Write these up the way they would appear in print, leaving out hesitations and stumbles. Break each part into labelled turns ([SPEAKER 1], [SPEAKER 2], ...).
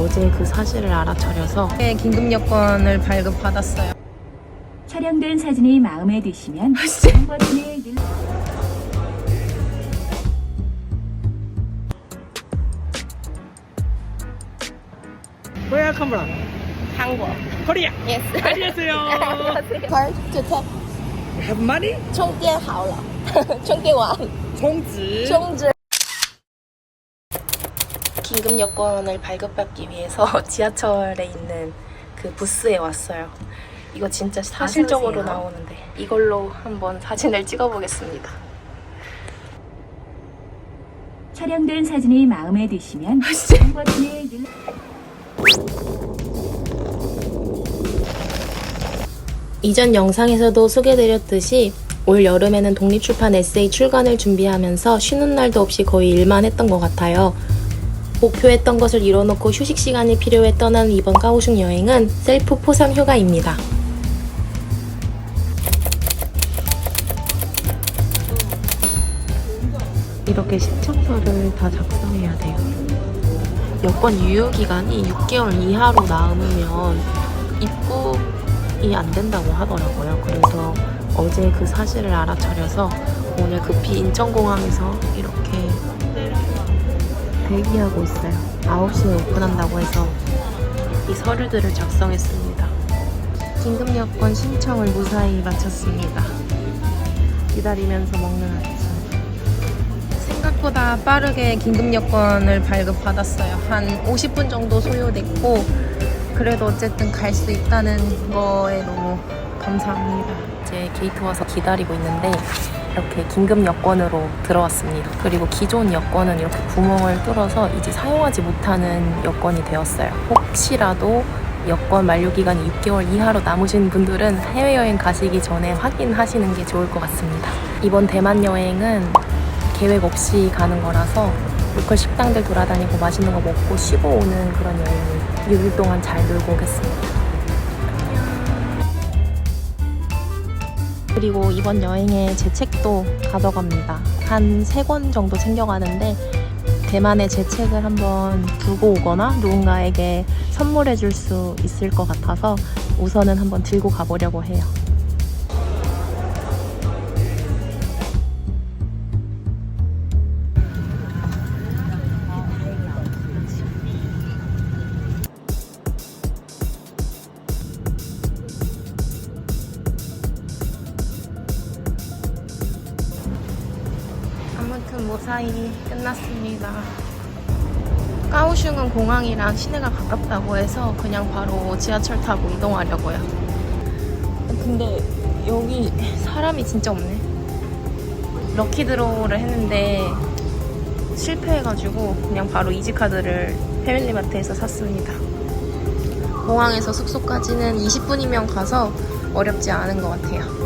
[SPEAKER 1] 어제 그 사실을 알아차려서 긴급 여권을 발급받았어요.
[SPEAKER 2] 촬영된 사진이 마음에 드시면 다음 버튼을 눌러.
[SPEAKER 3] Where come from?
[SPEAKER 1] 한국.
[SPEAKER 3] Korea.
[SPEAKER 1] Yes.
[SPEAKER 3] 안녕하세요.
[SPEAKER 4] Card to tap
[SPEAKER 3] Have money?
[SPEAKER 4] 充电好了，充电完，
[SPEAKER 3] 充值.
[SPEAKER 4] 充值。
[SPEAKER 1] 긴급 여권을 발급받기 위해서 지하철에 있는 그 부스에 왔어요. 이거 진짜 사실적으로 나오는데 이걸로 한번 사진을 찍어보겠습니다.
[SPEAKER 2] 촬영된 사진이 마음에 드시면 다음 버튼을 눌러.
[SPEAKER 1] 이전 영상에서도 소개드렸듯이 올 여름에는 독립출판 에세이 출간을 준비하면서 쉬는 날도 없이 거의 일만 했던 것 같아요. 목표했던 것을 이뤄놓고 휴식 시간이 필요해 떠나는 이번 까오슝 여행은 셀프 포상 휴가입니다. 이렇게 신청서를 다 작성해야 돼요. 여권 유효기간이 6개월 이하로 남으면 입국이 안 된다고 하더라고요. 그래서 어제 그 사실을 알아차려서 오늘 급히 인천공항에서 이렇게 대기하고 있어요. 9시에 오픈한다고 해서 이 서류들을 작성했습니다. 긴급 여권 신청을 무사히 마쳤습니다. 기다리면서 먹는 아침. 생각보다 빠르게 긴급 여권을 발급받았어요. 한 50분 정도 소요됐고 그래도 어쨌든 갈 수 있다는 거에 너무 감사합니다. 이제 게이트 와서 기다리고 있는데 이렇게 긴급 여권으로 들어왔습니다. 그리고 기존 여권은 이렇게 구멍을 뚫어서 이제 사용하지 못하는 여권이 되었어요. 혹시라도 여권 만료기간이 6개월 이하로 남으신 분들은 해외여행 가시기 전에 확인하시는 게 좋을 것 같습니다. 이번 대만 여행은 계획 없이 가는 거라서 로컬 식당들 돌아다니고 맛있는 거 먹고 쉬고 오는 그런 여행을 6일 동안 잘 놀고 오겠습니다. 그리고 이번 여행에 제 책도 가져갑니다. 한 3권 정도 챙겨가는데 대만에 제 책을 한번 두고 오거나 누군가에게 선물해 줄 수 있을 것 같아서 우선은 한번 들고 가보려고 해요. 아무튼 무사히 끝났습니다. 까오슝은 공항이랑 시내가 가깝다고 해서 그냥 바로 지하철 타고 이동하려고요. 근데 여기 사람이 진짜 없네. 럭키드로우를 했는데 실패해가지고 그냥 바로 이지카드를 패밀리마트에서 샀습니다. 공항에서 숙소까지는 20분이면 가서 어렵지 않은 것 같아요.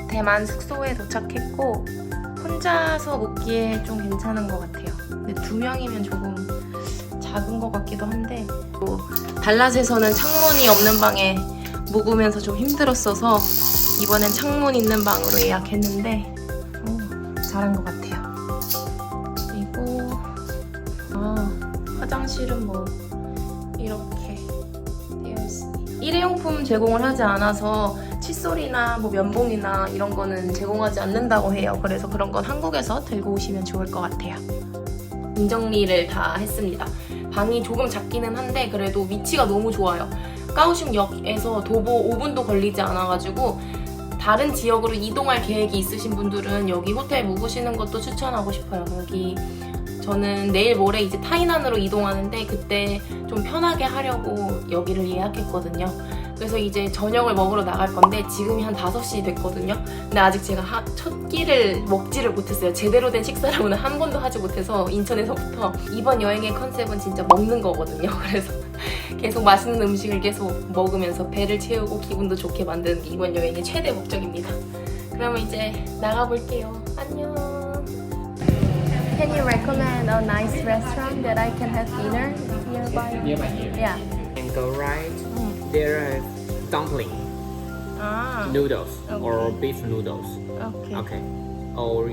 [SPEAKER 1] 대만 숙소에 도착했고 혼자서 묵기에 좀 괜찮은 것 같아요. 근데 2명이면 조금 작은 것 같기도 한데 또 달랏에서는 창문이 없는 방에 묵으면서 좀 힘들었어서 이번엔 창문 있는 방으로 예약했는데 잘한 것 같아요. 그리고 화장실은 뭐 이렇게 되어 있습니다. 일회용품 제공을 하지 않아서 칫솔이나 뭐 면봉이나 이런 거는 제공하지 않는다고 해요. 그래서 그런 건 한국에서 들고 오시면 좋을 것 같아요. 문 정리를 다 했습니다. 방이 조금 작기는 한데 그래도 위치가 너무 좋아요. 까오슝역에서 도보 5분도 걸리지 않아가지고 다른 지역으로 이동할 계획이 있으신 분들은 여기 호텔 묵으시는 것도 추천하고 싶어요. 여기 저는 내일 모레 이제 타이난으로 이동하는데 그때 좀 편하게 하려고 여기를 예약했거든요. 그래서 이제 저녁을 먹으러 나갈 건데 지금이 한 5시 됐거든요. 근데 아직 제가 첫 끼를 먹지를 못했어요. 제대로 된 식사를 오늘 한 번도 하지 못해서 인천에서부터 이번 여행의 컨셉은 진짜 먹는 거거든요. 그래서 계속 맛있는 음식을 계속 먹으면서 배를 채우고 기분도 좋게 만드는 게 이번 여행의 최대 목적입니다. 그러면 이제 나가볼게요. 안녕. Can you recommend a nice restaurant that I can have dinner nearby?
[SPEAKER 3] Nearby here.
[SPEAKER 1] Yeah.
[SPEAKER 3] And go right. There are dumpling noodles or beef noodles.
[SPEAKER 1] Okay.
[SPEAKER 3] Okay. Or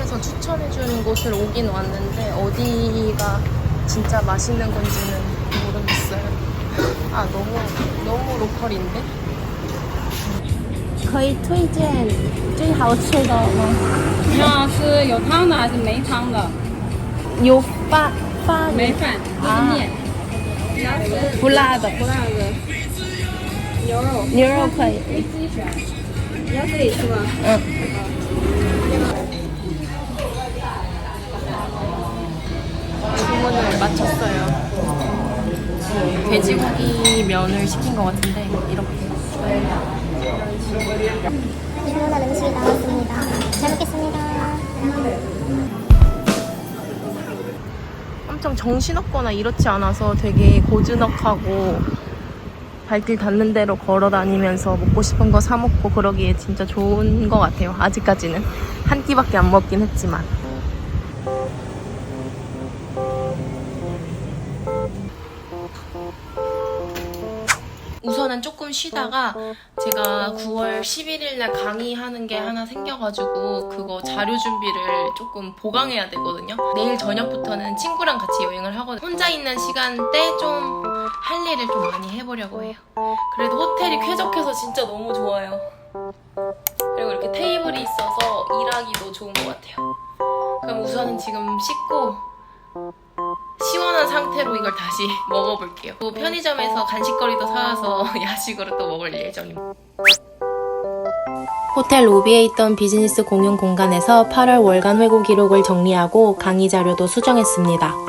[SPEAKER 1] 인스타에서 추천해주는 곳을 오긴 왔는데 어디가 진짜 맛있는 건지는 모르겠어요. 아 너무 로컬인데?
[SPEAKER 4] 可以推荐最好吃的吗？
[SPEAKER 5] 你要是有汤的还是没汤的？
[SPEAKER 4] 有饭
[SPEAKER 5] 没饭，就是面。
[SPEAKER 4] 不辣的，
[SPEAKER 5] 不辣的。牛肉，
[SPEAKER 4] 牛肉可以。
[SPEAKER 5] 你自己选。你要自己吃吗？
[SPEAKER 1] 주문을 마쳤어요. 돼지고기 면을 시킨 것 같은데 이렇게.
[SPEAKER 6] 주문한 음식이 나왔습니다. 잘 먹겠습니다.
[SPEAKER 1] 엄청 정신없거나 이렇지 않아서 되게 고즈넉하고 발길 닿는 대로 걸어 다니면서 먹고 싶은 거 사 먹고 그러기에 진짜 좋은 것 같아요. 아직까지는 한 끼밖에 안 먹긴 했지만. 우선은 조금 쉬다가 제가 9월 11일 날 강의하는 게 하나 생겨가지고 그거 자료 준비를 조금 보강해야 되거든요. 내일 저녁부터는 친구랑 같이 여행을 하거든요. 혼자 있는 시간대 좀 할 일을 좀 많이 해보려고 해요. 그래도 호텔이 쾌적해서 진짜 너무 좋아요. 그리고 이렇게 테이블이 있어서 일하기도 좋은 것 같아요. 그럼 우선은 지금 씻고 시원한 상태로 이걸 다시 먹어볼게요. 또 편의점에서 간식거리도 사와서 야식으로 또 먹을 예정입니다. 호텔 로비에 있던 비즈니스 공용 공간에서 8월 월간 회고 기록을 정리하고 강의 자료도 수정했습니다.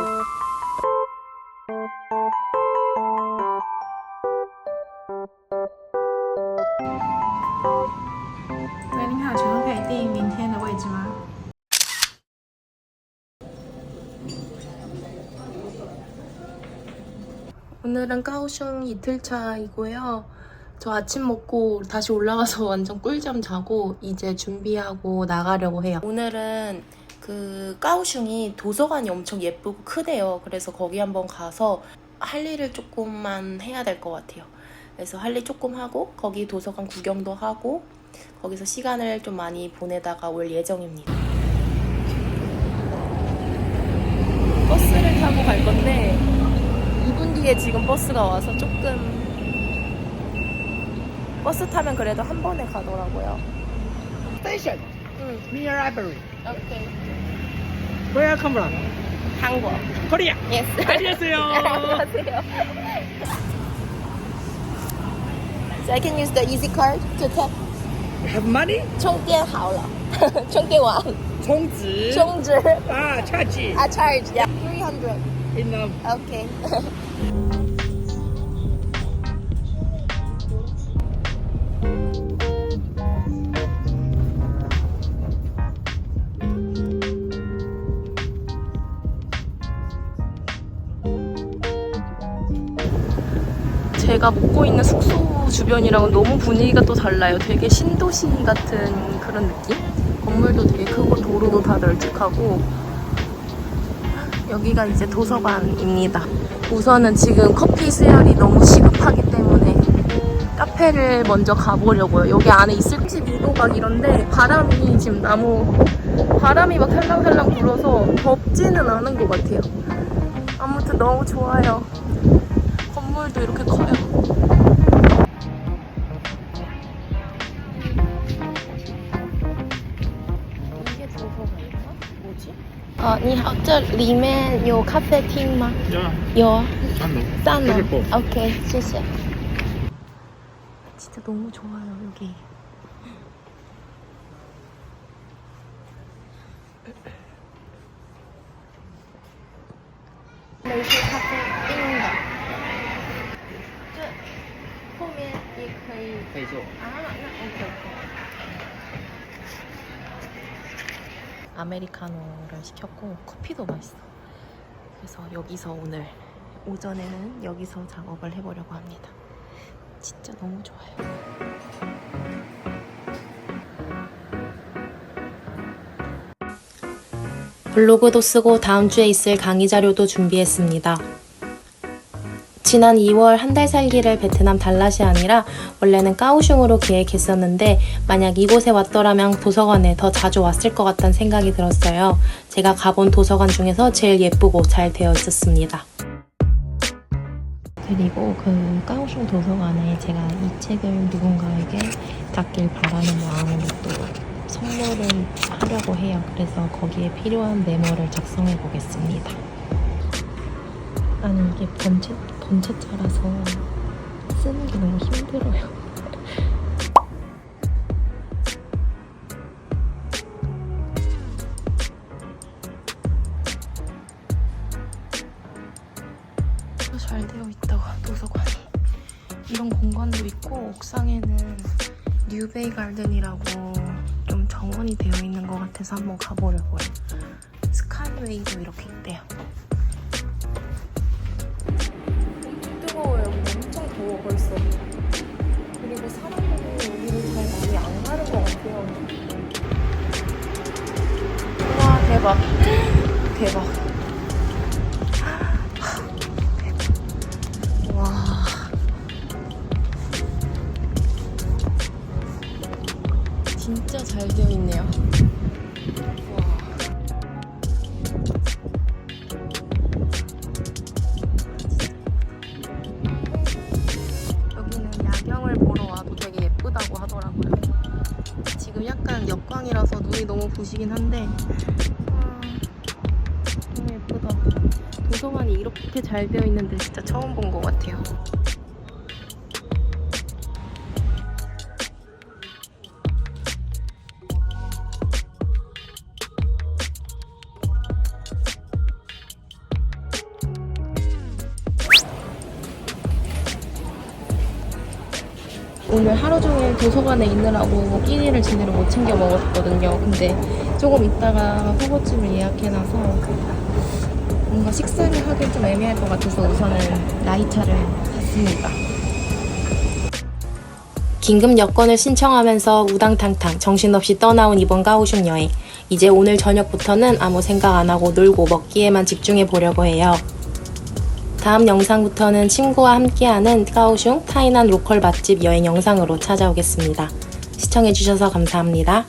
[SPEAKER 1] 오늘은 까오슝 이틀차이고요. 저 아침 먹고 다시 올라가서 완전 꿀잠 자고 이제 준비하고 나가려고 해요. 오늘은 그 까오슝이 도서관이 엄청 예쁘고 크대요. 그래서 거기 한번 가서 할 일을 조금만 해야 될 것 같아요. 그래서 할 일 조금 하고 거기 도서관 구경도 하고 거기서 시간을 좀 많이 보내다가 올 예정입니다. 버스를 타고 갈 건데 2분 뒤에 지금 버스가 와서 조금 버스 타면 그래도 한 번에 가더라고요.
[SPEAKER 3] Station. Near library.
[SPEAKER 1] 오케이.
[SPEAKER 3] Where you come from?
[SPEAKER 1] 한국.
[SPEAKER 3] Korea.
[SPEAKER 1] Yes.
[SPEAKER 3] 안녕하세요.
[SPEAKER 1] 안녕하세요. So I can use the easy card to tap.
[SPEAKER 3] Have money?
[SPEAKER 4] 充电好了，充电完，
[SPEAKER 3] 充值。
[SPEAKER 4] 充值
[SPEAKER 3] 啊，charge.
[SPEAKER 4] I charge yeah 300
[SPEAKER 3] Enough.
[SPEAKER 4] okay
[SPEAKER 1] 제가 묵고 있는 숙소 주변이랑은 너무 분위기가 또 달라요. 되게 신도시 같은 그런 느낌? 건물도 되게 크고 도로도 다 널찍하고 여기가 이제 도서관입니다. 우선은 지금 커피 수혈이 너무 시급하기 때문에 카페를 먼저 가보려고요. 여기 안에 있을 32도 막 이런데 바람이 지금 바람이 막 살랑살랑 불어서 덥지는 않은 것 같아요. 아무튼 너무 좋아요. 건물도 이렇게 커요. 이게 도서관인가? 뭐지? 你好，这里面有咖啡厅吗？有。3楼。OK，谢谢。 진짜 너무 좋아요, 여기.美式咖啡硬的。这后面也可以。
[SPEAKER 3] 可以坐。
[SPEAKER 1] 啊，那 OK。 아메리카노를 시켰고 커피도 맛있어. 그래서 여기서 오늘 오전에는 여기서 작업을 해보려고 합니다. 진짜 너무 좋아요. 블로그도 쓰고 다음 주에 있을 강의 자료도 준비했습니다. 지난 2월 한 달 살기를 베트남 달랏이 아니라 원래는 까오슝으로 계획했었는데 만약 이곳에 왔더라면 도서관에 더 자주 왔을 것 같다는 생각이 들었어요. 제가 가본 도서관 중에서 제일 예쁘고 잘 되어 있었습니다. 그리고 그 까오슝 도서관에 제가 이 책을 누군가에게 닿길 바라는 마음으로 또 선물을 하려고 해요. 그래서 거기에 필요한 메모를 작성해 보겠습니다. 아니 이게 번체차라서 쓰는 게 너무 힘들어요. 잘 되어 있다고 도서관이. 이런 공간도 있고 옥상에는 뉴베이 가든이라고 좀 정원이 되어 있는 것 같아서 한번 가보려고요. 스카이웨이도 이렇게 있대요. 엄청 뜨거워요. 엄청 더워 벌써. 그리고 사람들이 여기를 잘 많이 안 가는 것 같아요. 와 대박. 대박. 와. 진짜 잘 되어 있네요. 와. 여기는 야경을 보러 와도 되게 예쁘다고 하더라고요. 지금 약간 역광이라서 눈이 너무 부시긴 한데 너무 예쁘다. 도서관이 이렇게 잘 되어 있는데 진짜 처음 본 것 같아요. 오늘 하루 종일 도서관에 있느라고 끼니를 제대로 못 챙겨 먹었거든요. 근데 조금 있다가 허거집을 예약해놔서 뭔가 식사를 하긴 좀 애매할 것 같아서 우선은 라이차를 샀습니다. 긴급 여권을 신청하면서 우당탕탕 정신없이 떠나온 이번 까오슝 여행. 이제 오늘 저녁부터는 아무 생각 안 하고 놀고 먹기에만 집중해 보려고 해요. 다음 영상부터는 친구와 함께하는 까오슝 타이난 로컬 맛집 여행 영상으로 찾아오겠습니다. 시청해주셔서 감사합니다.